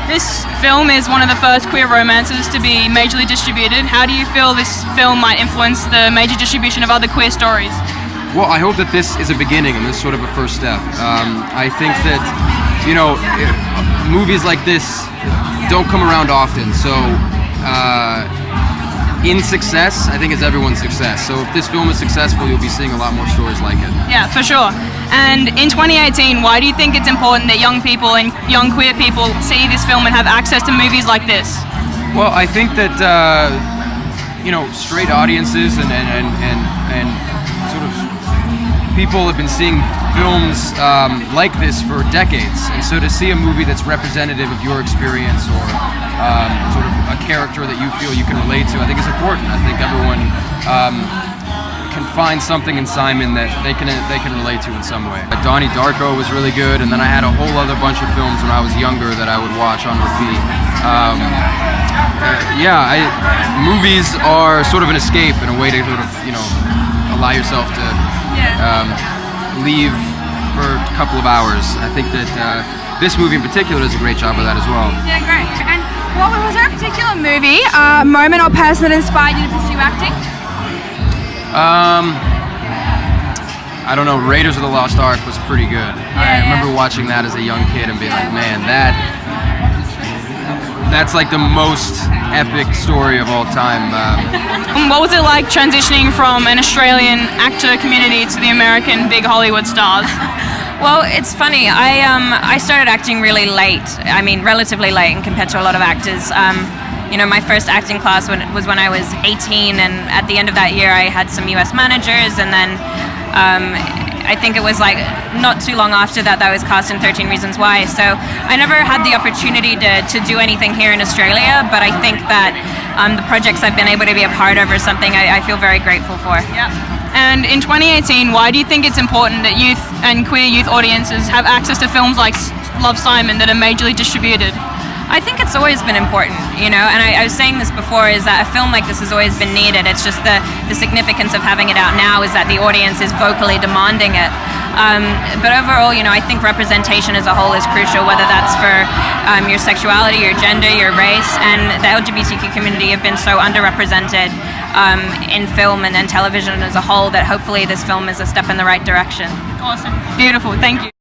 This film is one of the first queer romances to be majorly distributed. How do you feel this film might influence the major distribution of other queer stories? Well, I hope that this is a beginning and this is sort of a first step. I think that, movies like this don't come around often. So, in success, I think it's everyone's success. So if this film is successful, you'll be seeing a lot more stories like it. Yeah, for sure. And in 2018, why do you think it's important that young people and young queer people see this film and have access to movies like this? Well, I think that straight audiences and sort of people have been seeing films like this for decades, and so to see a movie that's representative of your experience or sort of a character that you feel you can relate to, I think is important. I think everyone can find something in Simon that they can relate to in some way. Donnie Darko was really good, and then I had a whole other bunch of films when I was younger that I would watch on repeat. Movies are sort of an escape and a way to sort of allow yourself to leave for a couple of hours. I think that this movie in particular does a great job of that as well. Yeah, great. And was there a particular movie, moment or person that inspired you to pursue acting? I don't know, Raiders of the Lost Ark was pretty good. I remember watching that as a young kid and being like, man, that's like the most epic story of all time. What was it like transitioning from an Australian actor community to the American big Hollywood stars? Well, it's funny. I started acting really late. I mean, relatively late compared to a lot of actors. My first acting class was when I was 18, and at the end of that year I had some US managers, and then I think it was like not too long after that I was cast in 13 Reasons Why. So I never had the opportunity to do anything here in Australia, but I think that the projects I've been able to be a part of are something I feel very grateful for. Yeah. And in 2018, why do you think it's important that youth and queer youth audiences have access to films like Love, Simon that are majorly distributed? I think it's always been important, and I was saying this before, is that a film like this has always been needed. It's just the significance of having it out now is that the audience is vocally demanding it. But overall, I think representation as a whole is crucial, whether that's for your sexuality, your gender, your race, and the LGBTQ community have been so underrepresented in film and television as a whole that hopefully this film is a step in the right direction. Awesome. Beautiful. Thank you.